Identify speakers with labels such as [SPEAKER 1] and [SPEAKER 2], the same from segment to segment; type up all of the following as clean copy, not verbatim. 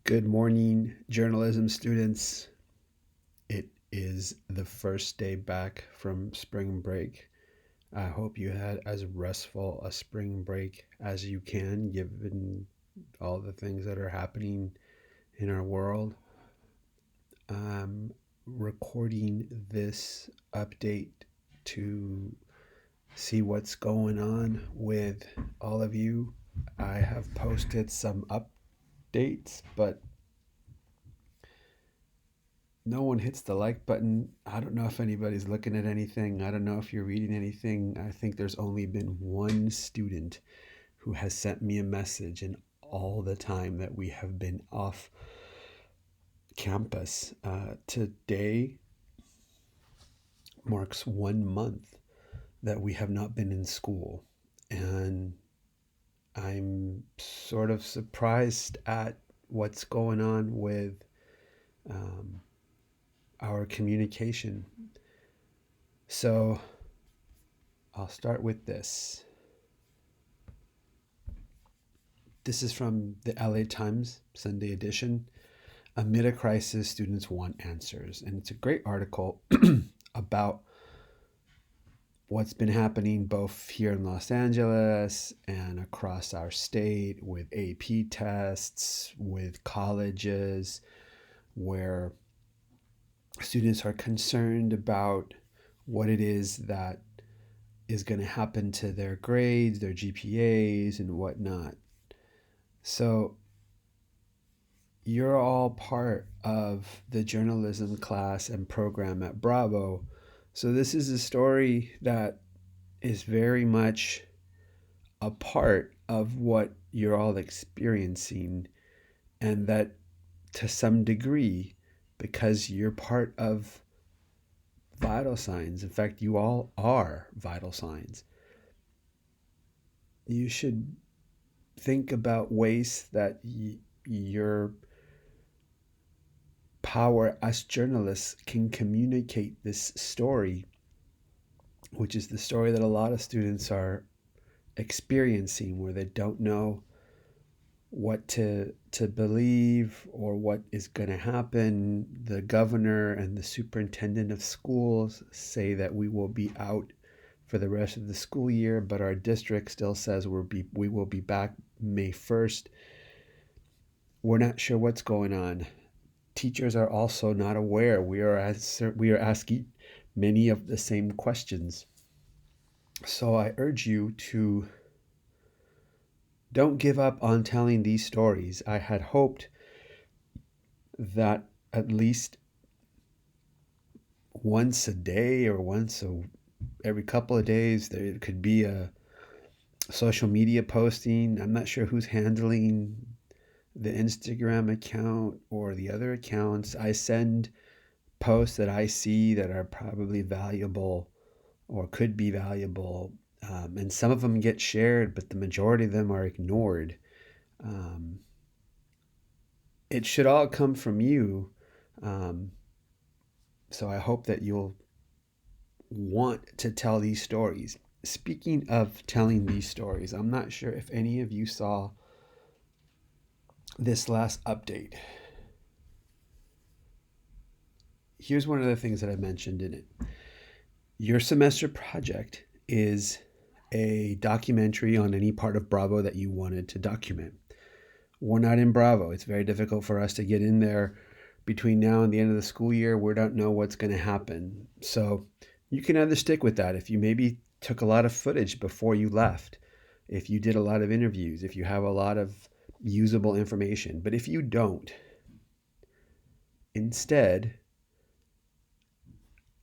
[SPEAKER 1] Good morning, journalism students. It is the first day back from spring break. I hope you had as restful a spring break as you can, given all the things that are happening in our world. I'm recording this update to see what's going on with all of you. I have posted some updates, but no one hits the like button. I don't know if anybody's looking at anything. I don't know if you're reading anything. I think there's only been one student who has sent me a message in all the time that we have been off campus. Today marks 1 month that we have not been in school. And I'm sort of surprised at what's going on with um, our communication. So I'll start with this. This is from the LA Times Sunday edition. Amid a crisis, students want answers. And it's a great article about what's been happening both here in Los Angeles and across our state with AP tests, with colleges, where students are concerned about what it is that is going to happen to their grades, their GPAs, and whatnot. So you're all part of the journalism class and program at Bravo. So this is a story that is very much a part of what you're all experiencing, and that to some degree, because you're part of vital signs, in fact, you all are vital signs, you should think about ways that your power as journalists can communicate this story, which is the story that a lot of students are experiencing, where they don't know what to believe or what is going to happen. The governor and the superintendent of schools say that we will be out for the rest of the school year, but our district still says we will be back May 1st. We're not sure what's going on. Teachers are also not aware. We are asking many of the same questions. So I urge you to don't give up on telling these stories. I had hoped that at least once a day or every couple of days there could be a social media posting. I'm not sure who's handling the Instagram account or the other accounts. I send posts that I see that are probably valuable or could be valuable. And some of them get shared, but the majority of them are ignored. Um, it should all come from you. Um, so I hope that you'll want to tell these stories. Speaking of telling these stories, I'm not sure if any of you saw this last update. Here's one of the things that I mentioned in it. Your semester project is a documentary on any part of Bravo that you wanted to document. We're not in Bravo. It's very difficult for us to get in there between now and the end of the school year. We don't know what's going to happen. So you can either stick with that. If you maybe took a lot of footage before you left, if you did a lot of interviews, if you have a lot of usable information. But if you don't, instead,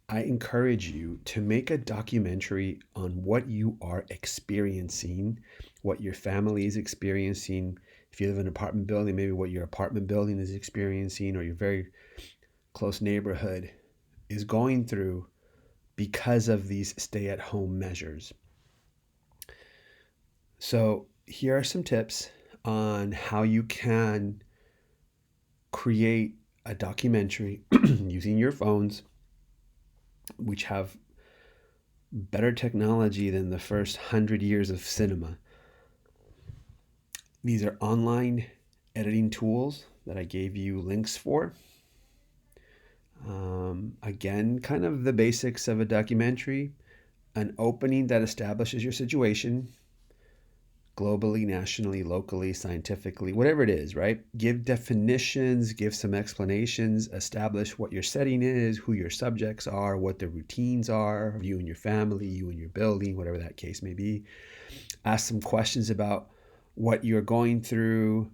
[SPEAKER 1] I encourage you to make a documentary on what you are experiencing, what your family is experiencing. If you live in an apartment building, maybe what your apartment building is experiencing, or your very close neighborhood is going through because of these stay-at-home measures. So here are some tips on how you can create a documentary using your phones, which have better technology than the first 100 years of cinema. These are online editing tools that I gave you links for. Again, kind of the basics of a documentary, an opening that establishes your situation globally, nationally, locally, scientifically, whatever it is, right? Give definitions, give some explanations, establish what your setting is, who your subjects are, what the routines are, you and your family, you and your building, whatever that case may be. Ask some questions about what you're going through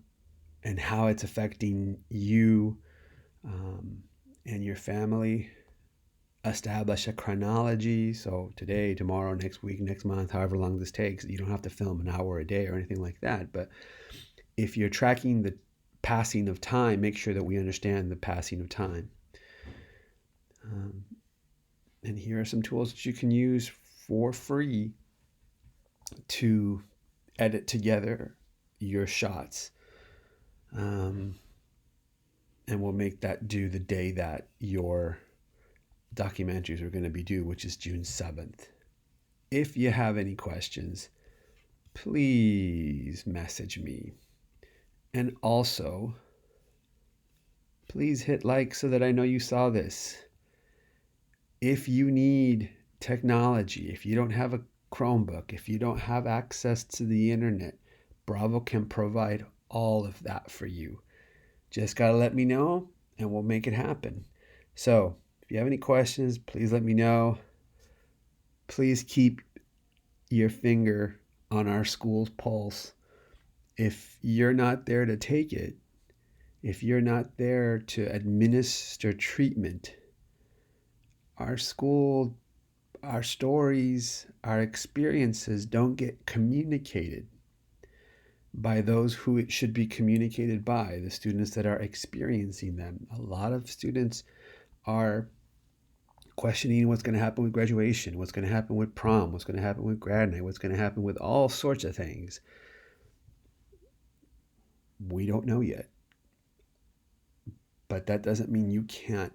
[SPEAKER 1] and how it's affecting you and your family. Establish a chronology. So today, tomorrow, next week, next month, however long this takes. You don't have to film an hour a day or anything like that. But if you're tracking the passing of time, make sure that we understand the passing of time. And here are some tools that you can use for free to edit together your shots. And we'll make that due the day that your documentaries are going to be due, which is June 7th. If you have any questions, please message me. And also, please hit like so that I know you saw this. If you need technology, if you don't have a Chromebook, if you don't have access to the internet, Bravo can provide all of that for you. Just got to let me know and we'll make it happen. So, if you have any questions, please let me know. Please keep your finger on our school's pulse. If you're not there to take it, if you're not there to administer treatment, our school, our stories, our experiences don't get communicated by those who it should be communicated by, the students that are experiencing them. A lot of students are questioning what's going to happen with graduation, what's going to happen with prom, what's going to happen with grad night, what's going to happen with all sorts of things. We don't know yet. But that doesn't mean you can't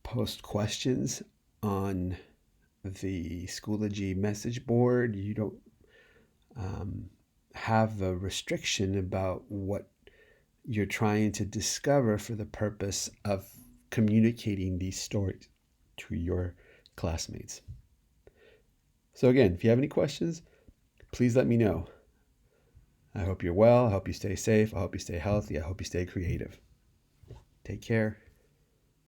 [SPEAKER 1] post questions on the Schoology message board. You don't have a restriction about what you're trying to discover for the purpose of communicating these stories to your classmates. So again, if you have any questions, please let me know. I hope you're well. I hope you stay safe. I hope you stay healthy. I hope you stay creative. Take care.